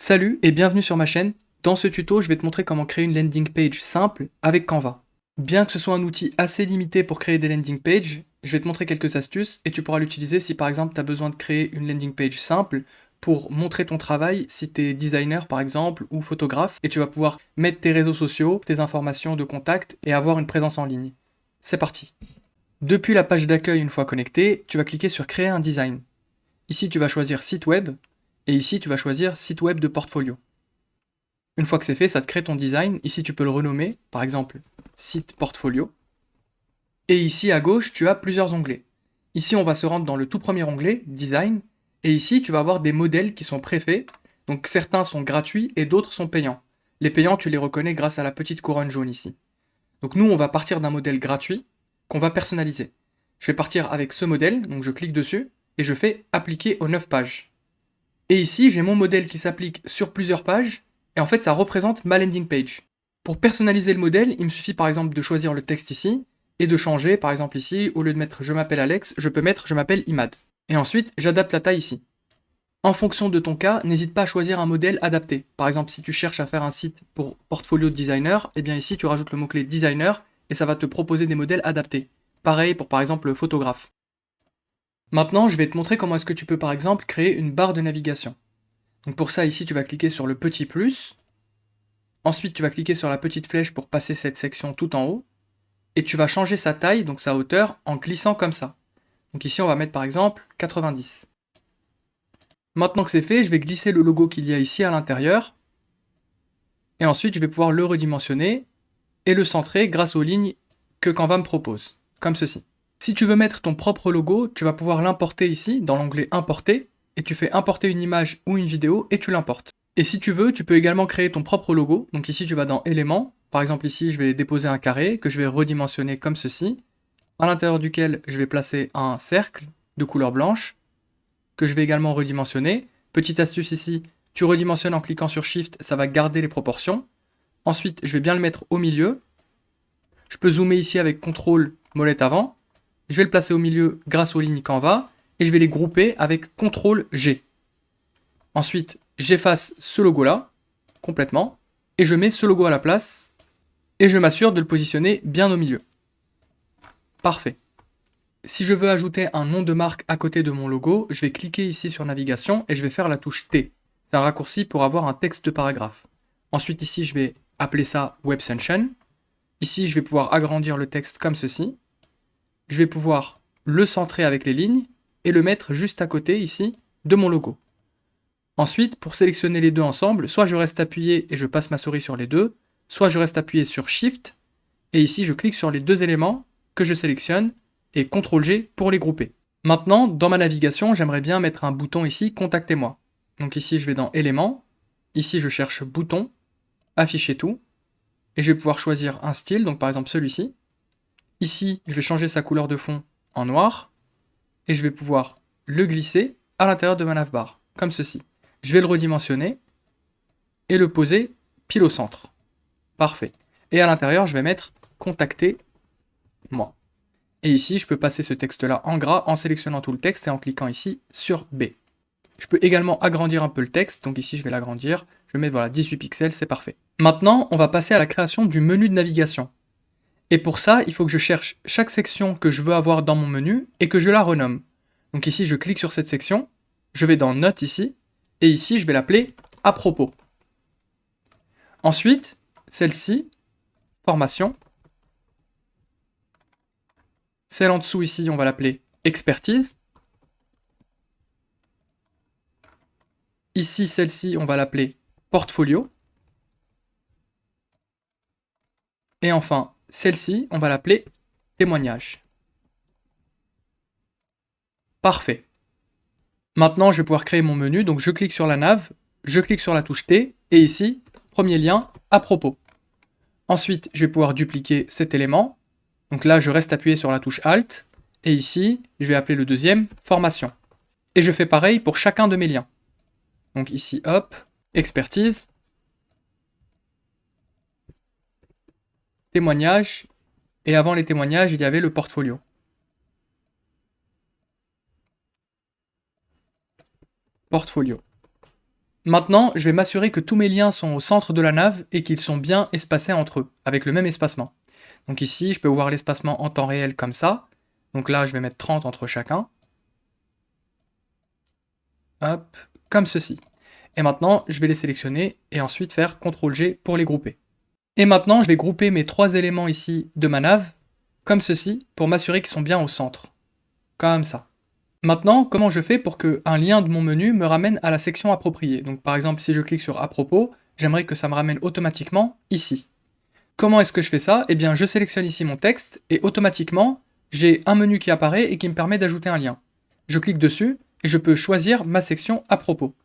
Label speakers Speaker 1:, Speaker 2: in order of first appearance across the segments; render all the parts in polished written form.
Speaker 1: Salut et bienvenue sur ma chaîne. Dans ce tuto, je vais te montrer comment créer une landing page simple avec Canva. Bien que ce soit un outil assez limité pour créer des landing pages, je vais te montrer quelques astuces et tu pourras l'utiliser si par exemple tu as besoin de créer une landing page simple pour montrer ton travail si tu es designer par exemple ou photographe et tu vas pouvoir mettre tes réseaux sociaux, tes informations de contact et avoir une présence en ligne. C'est parti. Depuis la page d'accueil une fois connecté, tu vas cliquer sur créer un design. Ici tu vas choisir site web. Et ici, tu vas choisir site web de portfolio. Une fois que c'est fait, ça te crée ton design. Ici, tu peux le renommer, par exemple, site portfolio. Et ici, à gauche, tu as plusieurs onglets. Ici, on va se rendre dans le tout premier onglet, design. Et ici, tu vas avoir des modèles qui sont préfaits. Donc, certains sont gratuits et d'autres sont payants. Les payants, tu les reconnais grâce à la petite couronne jaune ici. Donc, nous, on va partir d'un modèle gratuit qu'on va personnaliser. Je vais partir avec ce modèle, donc je clique dessus et je fais appliquer aux 9 pages. Et ici, j'ai mon modèle qui s'applique sur plusieurs pages, et en fait, ça représente ma landing page. Pour personnaliser le modèle, il me suffit par exemple de choisir le texte ici, et de changer, par exemple ici, au lieu de mettre « je m'appelle Alex », je peux mettre « je m'appelle Imad ». Et ensuite, j'adapte la taille ici. En fonction de ton cas, n'hésite pas à choisir un modèle adapté. Par exemple, si tu cherches à faire un site pour portfolio de designer, eh bien ici, tu rajoutes le mot-clé designer, et ça va te proposer des modèles adaptés. Pareil pour par exemple le photographe. Maintenant, je vais te montrer comment est-ce que tu peux par exemple créer une barre de navigation. Donc pour ça, ici, tu vas cliquer sur le petit plus. Ensuite, tu vas cliquer sur la petite flèche pour passer cette section tout en haut. Et tu vas changer sa taille, donc sa hauteur, en glissant comme ça. Donc ici, on va mettre par exemple 90. Maintenant que c'est fait, je vais glisser le logo qu'il y a ici à l'intérieur. Et ensuite, je vais pouvoir le redimensionner et le centrer grâce aux lignes que Canva me propose, comme ceci. Si tu veux mettre ton propre logo, tu vas pouvoir l'importer ici, dans l'onglet Importer, et tu fais importer une image ou une vidéo et tu l'importes. Et si tu veux, tu peux également créer ton propre logo. Donc ici, tu vas dans Éléments. Par exemple, ici, je vais déposer un carré que je vais redimensionner comme ceci, à l'intérieur duquel je vais placer un cercle de couleur blanche, que je vais également redimensionner. Petite astuce ici, tu redimensionnes en cliquant sur Shift, ça va garder les proportions. Ensuite, je vais bien le mettre au milieu. Je peux zoomer ici avec CTRL molette avant. Je vais le placer au milieu grâce aux lignes Canva, et je vais les grouper avec CTRL G. Ensuite, j'efface ce logo-là, complètement, et je mets ce logo à la place, et je m'assure de le positionner bien au milieu. Parfait. Si je veux ajouter un nom de marque à côté de mon logo, je vais cliquer ici sur Navigation, et je vais faire la touche T. C'est un raccourci pour avoir un texte de paragraphe. Ensuite, ici, je vais appeler ça Websension. Ici, je vais pouvoir agrandir le texte comme ceci. Je vais pouvoir le centrer avec les lignes, et le mettre juste à côté, ici, de mon logo. Ensuite, pour sélectionner les deux ensemble, soit je reste appuyé et je passe ma souris sur les deux, soit je reste appuyé sur Shift, et ici je clique sur les deux éléments que je sélectionne, et CTRL-G pour les grouper. Maintenant, dans ma navigation, j'aimerais bien mettre un bouton ici, Contactez-moi. Donc ici je vais dans Éléments, ici je cherche Bouton, Afficher tout, et je vais pouvoir choisir un style, donc par exemple celui-ci. Ici, je vais changer sa couleur de fond en noir, et je vais pouvoir le glisser à l'intérieur de ma navbar, comme ceci. Je vais le redimensionner et le poser pile au centre. Parfait. Et à l'intérieur, je vais mettre Contactez moi. Et ici, je peux passer ce texte-là en gras en sélectionnant tout le texte et en cliquant ici sur B. Je peux également agrandir un peu le texte, donc ici je vais l'agrandir, je vais mettre 18 pixels, c'est parfait. Maintenant, on va passer à la création du menu de navigation. Et pour ça, il faut que je cherche chaque section que je veux avoir dans mon menu et que je la renomme. Donc ici, je clique sur cette section, je vais dans Notes ici, et ici, je vais l'appeler à propos. Ensuite, celle-ci, formation. Celle en dessous ici, on va l'appeler expertise. Ici, celle-ci, on va l'appeler portfolio. Et enfin, celle-ci, on va l'appeler témoignage. Parfait. Maintenant, je vais pouvoir créer mon menu. Donc, je clique sur la nav, je clique sur la touche T, et ici, premier lien, à propos. Ensuite, je vais pouvoir dupliquer cet élément. Donc là, je reste appuyé sur la touche Alt. Et ici, je vais appeler le deuxième formation. Et je fais pareil pour chacun de mes liens. Donc ici, hop, expertise, témoignage, et avant les témoignages, il y avait le portfolio. Portfolio. Maintenant, je vais m'assurer que tous mes liens sont au centre de la nave et qu'ils sont bien espacés entre eux, avec le même espacement. Donc ici, je peux voir l'espacement en temps réel comme ça. Donc là, je vais mettre 30 entre chacun. Hop, comme ceci. Et maintenant, je vais les sélectionner et ensuite faire CTRL-G pour les grouper. Et maintenant, je vais grouper mes 3 éléments ici de ma nave, comme ceci, pour m'assurer qu'ils sont bien au centre. Comme ça. Maintenant, comment je fais pour qu'un lien de mon menu me ramène à la section appropriée? Donc par exemple, si je clique sur à propos, j'aimerais que ça me ramène automatiquement ici. Comment est-ce que je fais ça? Eh bien, je sélectionne ici mon texte et automatiquement, j'ai un menu qui apparaît et qui me permet d'ajouter un lien. Je clique dessus et je peux choisir ma section à propos.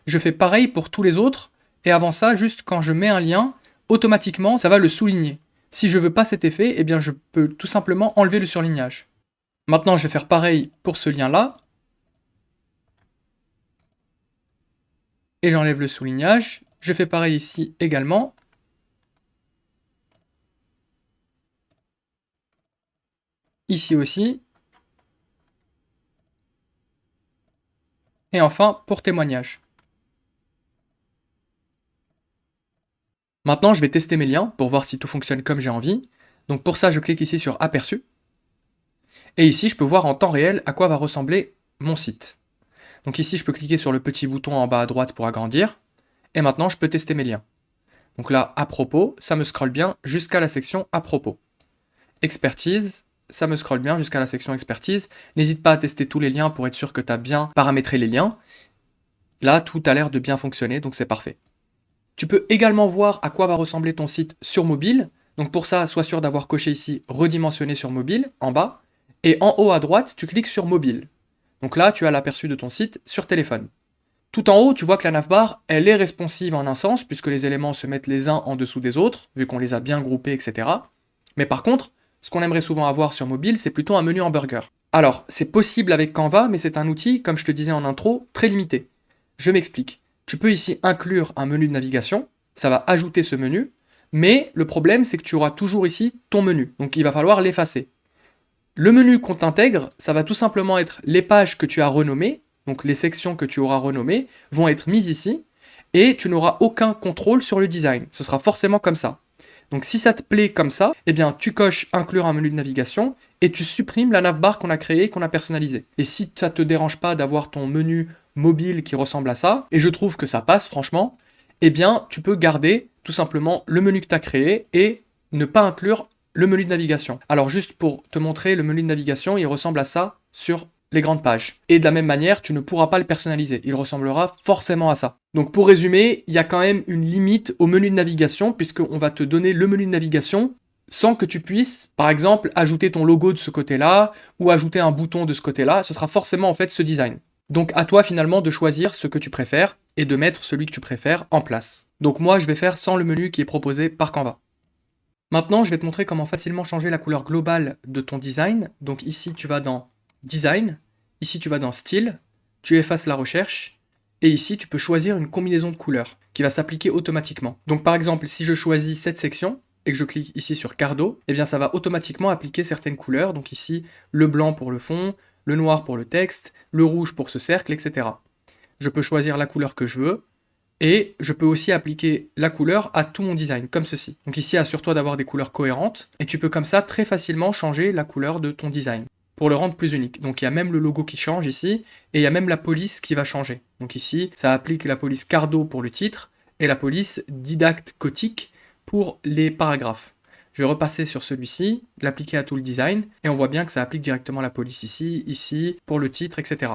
Speaker 1: Je fais pareil pour tous les autres et avant ça, juste quand je mets un lien, automatiquement, ça va le souligner. Si je veux pas cet effet, eh bien, je peux tout simplement enlever le surlignage. Maintenant, je vais faire pareil pour ce lien-là. Et j'enlève le soulignage. Je fais pareil ici également. Ici aussi. Et enfin, pour témoignage. Maintenant, je vais tester mes liens pour voir si tout fonctionne comme j'ai envie. Donc pour ça, je clique ici sur Aperçu. Et ici, je peux voir en temps réel à quoi va ressembler mon site. Donc ici, je peux cliquer sur le petit bouton en bas à droite pour agrandir. Et maintenant, je peux tester mes liens. Donc là, à propos, ça me scrolle bien jusqu'à la section à propos. Expertise, ça me scrolle bien jusqu'à la section expertise. N'hésite pas à tester tous les liens pour être sûr que tu as bien paramétré les liens. Là, tout a l'air de bien fonctionner, donc c'est parfait. Tu peux également voir à quoi va ressembler ton site sur mobile. Donc pour ça, sois sûr d'avoir coché ici redimensionner sur mobile, en bas. Et en haut à droite, tu cliques sur mobile. Donc là, tu as l'aperçu de ton site sur téléphone. Tout en haut, tu vois que la navbar, elle est responsive en un sens, puisque les éléments se mettent les uns en dessous des autres, vu qu'on les a bien groupés, etc. Mais par contre, ce qu'on aimerait souvent avoir sur mobile, c'est plutôt un menu hamburger. Alors, c'est possible avec Canva, mais c'est un outil, comme je te disais en intro, très limité. Je m'explique. Tu peux ici inclure un menu de navigation, ça va ajouter ce menu, mais le problème, c'est que tu auras toujours ici ton menu, donc il va falloir l'effacer. Le menu qu'on t'intègre, ça va tout simplement être les pages que tu as renommées, donc les sections que tu auras renommées, vont être mises ici, et tu n'auras aucun contrôle sur le design. Ce sera forcément comme ça. Donc si ça te plaît comme ça, eh bien tu coches inclure un menu de navigation, et tu supprimes la navbar qu'on a créée, qu'on a personnalisée. Et si ça te dérange pas d'avoir ton menu mobile qui ressemble à ça, et je trouve que ça passe franchement, eh bien tu peux garder tout simplement le menu que tu as créé, et ne pas inclure le menu de navigation. Alors juste pour te montrer, le menu de navigation, il ressemble à ça sur les grandes pages. Et de la même manière, tu ne pourras pas le personnaliser. Il ressemblera forcément à ça. Donc pour résumer, il y a quand même une limite au menu de navigation, puisqu'on va te donner le menu de navigation sans que tu puisses, par exemple, ajouter ton logo de ce côté-là, ou ajouter un bouton de ce côté-là. Ce sera forcément en fait ce design. Donc à toi finalement de choisir ce que tu préfères, et de mettre celui que tu préfères en place. Donc moi, je vais faire sans le menu qui est proposé par Canva. Maintenant, je vais te montrer comment facilement changer la couleur globale de ton design. Donc ici, tu vas dans Design, ici tu vas dans Style, tu effaces la recherche, et ici tu peux choisir une combinaison de couleurs qui va s'appliquer automatiquement. Donc par exemple, si je choisis cette section, et que je clique ici sur Cardo, eh bien ça va automatiquement appliquer certaines couleurs. Donc ici, le blanc pour le fond, le noir pour le texte, le rouge pour ce cercle, etc. Je peux choisir la couleur que je veux, et je peux aussi appliquer la couleur à tout mon design, comme ceci. Donc ici, assure-toi d'avoir des couleurs cohérentes, et tu peux comme ça très facilement changer la couleur de ton design, pour le rendre plus unique. Donc il y a même le logo qui change ici, et il y a même la police qui va changer. Donc ici, ça applique la police Cardo pour le titre, et la police Didacte Gothique pour les paragraphes. Je vais repasser sur celui-ci, l'appliquer à tout le design, et on voit bien que ça applique directement la police ici, ici, pour le titre, etc.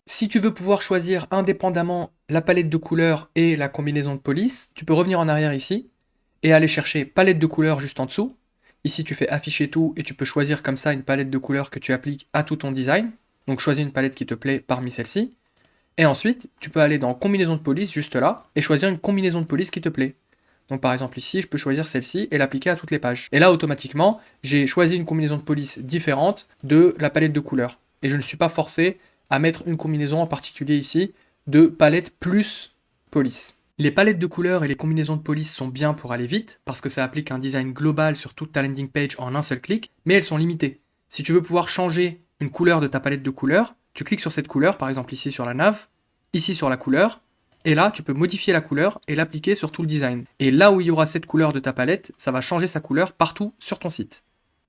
Speaker 1: Si tu veux pouvoir choisir indépendamment la palette de couleurs et la combinaison de police, tu peux revenir en arrière ici et aller chercher palette de couleurs juste en dessous. Ici tu fais afficher tout et tu peux choisir comme ça une palette de couleurs que tu appliques à tout ton design. Donc choisis une palette qui te plaît parmi celles-ci. Et ensuite tu peux aller dans combinaison de police juste là et choisir une combinaison de police qui te plaît. Donc par exemple ici je peux choisir celle-ci et l'appliquer à toutes les pages. Et là automatiquement j'ai choisi une combinaison de police différente de la palette de couleurs. Et je ne suis pas forcé à mettre une combinaison en particulier ici de palette plus police. Les palettes de couleurs et les combinaisons de police sont bien pour aller vite, parce que ça applique un design global sur toute ta landing page en un seul clic, mais elles sont limitées. Si tu veux pouvoir changer une couleur de ta palette de couleurs, tu cliques sur cette couleur, par exemple ici sur la nav, ici sur la couleur, et là, tu peux modifier la couleur et l'appliquer sur tout le design. Et là où il y aura cette couleur de ta palette, ça va changer sa couleur partout sur ton site.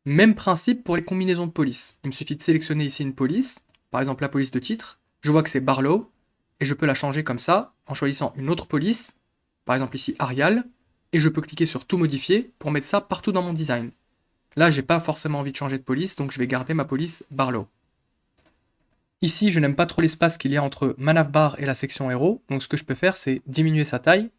Speaker 1: Même principe pour les combinaisons de police. Il me suffit de sélectionner ici une police, par exemple la police de titre, je vois que c'est Barlow, et je peux la changer comme ça, en choisissant une autre police, par exemple ici Arial, et je peux cliquer sur tout modifier pour mettre ça partout dans mon design. Là, j'ai pas forcément envie de changer de police, donc je vais garder ma police Barlow. Ici, je n'aime pas trop l'espace qu'il y a entre ma navbar et la section héros, donc ce que je peux faire, c'est diminuer sa taille,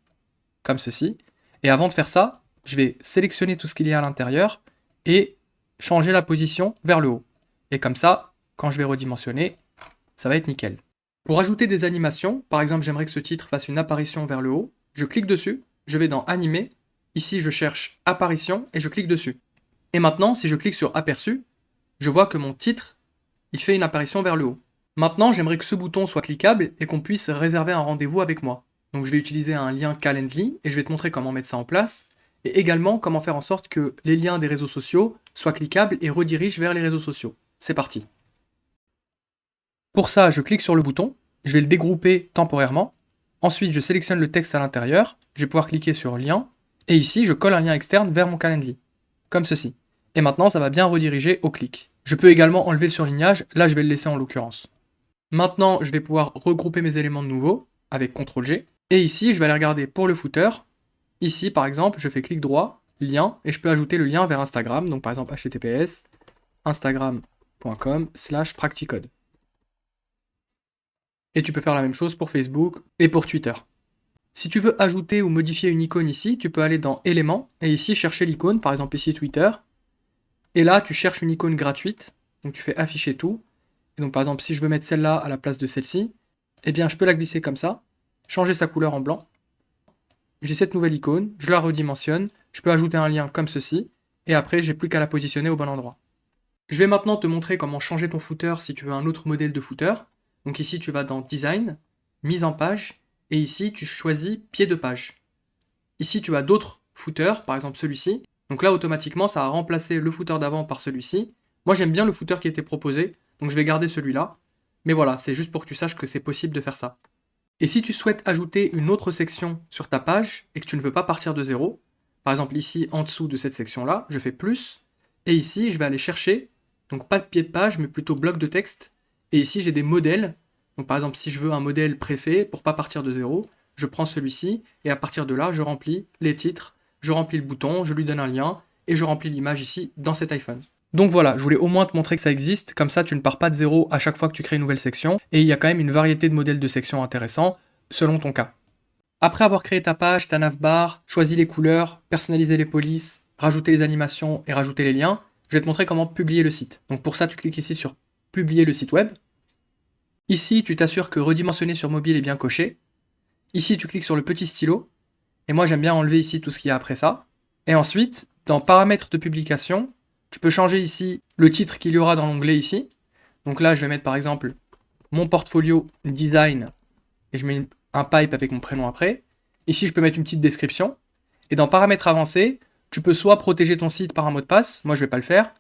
Speaker 1: comme ceci. Et avant de faire ça, je vais sélectionner tout ce qu'il y a à l'intérieur et changer la position vers le haut. Et comme ça, quand je vais redimensionner, ça va être nickel. Pour ajouter des animations, par exemple, j'aimerais que ce titre fasse une apparition vers le haut, je clique dessus, je vais dans Animer, ici je cherche Apparition et je clique dessus. Et maintenant, si je clique sur Aperçu, je vois que mon titre, il fait une apparition vers le haut. Maintenant, j'aimerais que ce bouton soit cliquable et qu'on puisse réserver un rendez-vous avec moi. Donc je vais utiliser un lien Calendly et je vais te montrer comment mettre ça en place et également comment faire en sorte que les liens des réseaux sociaux soient cliquables et redirigent vers les réseaux sociaux. C'est parti. Pour ça, je clique sur le bouton, je vais le dégrouper temporairement. Ensuite, je sélectionne le texte à l'intérieur, je vais pouvoir cliquer sur lien et ici, je colle un lien externe vers mon Calendly, comme ceci. Et maintenant, ça va bien rediriger au clic. Je peux également enlever le surlignage, là je vais le laisser en l'occurrence. Maintenant, je vais pouvoir regrouper mes éléments de nouveau avec CTRL-G. Et ici, je vais aller regarder pour le footer. Ici, par exemple, je fais clic droit, lien, et je peux ajouter le lien vers Instagram. Donc, par exemple, https instagram.com/practicode. Et tu peux faire la même chose pour Facebook et pour Twitter. Si tu veux ajouter ou modifier une icône ici, tu peux aller dans Éléments, et ici, chercher l'icône, par exemple ici Twitter. Et là, tu cherches une icône gratuite, donc tu fais afficher tout. Et donc par exemple, si je veux mettre celle-là à la place de celle-ci, eh bien je peux la glisser comme ça, changer sa couleur en blanc. J'ai cette nouvelle icône, je la redimensionne, je peux ajouter un lien comme ceci, et après j'ai plus qu'à la positionner au bon endroit. Je vais maintenant te montrer comment changer ton footer si tu veux un autre modèle de footer. Donc ici tu vas dans Design, Mise en page, et ici tu choisis Pied de page. Ici tu as d'autres footers, par exemple celui-ci. Donc là automatiquement ça a remplacé le footer d'avant par celui-ci. Moi j'aime bien le footer qui était proposé, donc je vais garder celui-là. Mais voilà, c'est juste pour que tu saches que c'est possible de faire ça. Et si tu souhaites ajouter une autre section sur ta page et que tu ne veux pas partir de zéro, par exemple ici en dessous de cette section-là, je fais plus, et ici je vais aller chercher, donc pas de pied de page mais plutôt bloc de texte, et ici j'ai des modèles, donc par exemple si je veux un modèle préfet pour pas partir de zéro, je prends celui-ci, et à partir de là je remplis les titres, je remplis le bouton, je lui donne un lien, et je remplis l'image ici dans cet iPhone. Donc voilà, je voulais au moins te montrer que ça existe, comme ça tu ne pars pas de zéro à chaque fois que tu crées une nouvelle section, et il y a quand même une variété de modèles de sections intéressants, selon ton cas. Après avoir créé ta page, ta navbar, choisi les couleurs, personnalisé les polices, rajouté les animations et rajouté les liens, je vais te montrer comment publier le site. Donc pour ça, tu cliques ici sur Publier le site web. Ici, tu t'assures que redimensionner sur mobile est bien coché. Ici, tu cliques sur le petit stylo, et moi j'aime bien enlever ici tout ce qu'il y a après ça. Et ensuite, dans Paramètres de publication, tu peux changer ici le titre qu'il y aura dans l'onglet ici. Donc là, je vais mettre par exemple mon portfolio design et je mets un pipe avec mon prénom après. Ici, je peux mettre une petite description. Et dans Paramètres avancés, tu peux soit protéger ton site par un mot de passe, moi je ne vais pas le faire.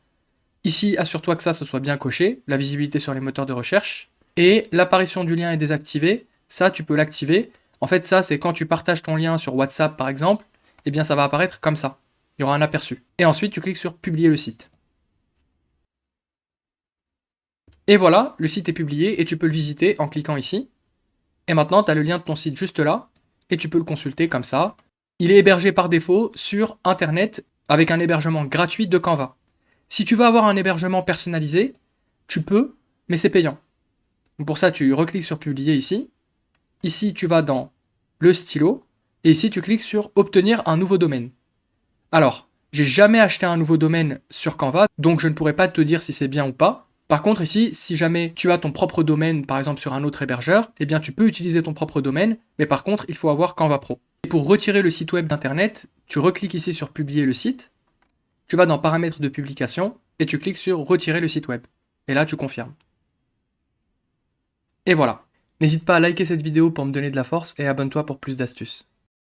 Speaker 1: Ici, assure-toi que ça soit bien coché, la visibilité sur les moteurs de recherche. Et l'apparition du lien est désactivée, ça tu peux l'activer. En fait, ça c'est quand tu partages ton lien sur WhatsApp par exemple, eh bien ça va apparaître comme ça. Il y aura un aperçu. Et ensuite, tu cliques sur Publier le site. Et voilà, le site est publié et tu peux le visiter en cliquant ici. Et maintenant, tu as le lien de ton site juste là et tu peux le consulter comme ça. Il est hébergé par défaut sur Internet avec un hébergement gratuit de Canva. Si tu veux avoir un hébergement personnalisé, tu peux, mais c'est payant. Donc pour ça, tu recliques sur Publier ici. Ici, tu vas dans le stylo et ici, tu cliques sur Obtenir un nouveau domaine. Alors, j'ai jamais acheté un nouveau domaine sur Canva, donc je ne pourrais pas te dire si c'est bien ou pas. Par contre ici, si jamais tu as ton propre domaine, par exemple sur un autre hébergeur, eh bien tu peux utiliser ton propre domaine, mais par contre il faut avoir Canva Pro. Et pour retirer le site web d'internet, tu recliques ici sur Publier le site, tu vas dans Paramètres de publication, et tu cliques sur Retirer le site web. Et là tu confirmes. Et voilà. N'hésite pas à liker cette vidéo pour me donner de la force et abonne-toi pour plus d'astuces.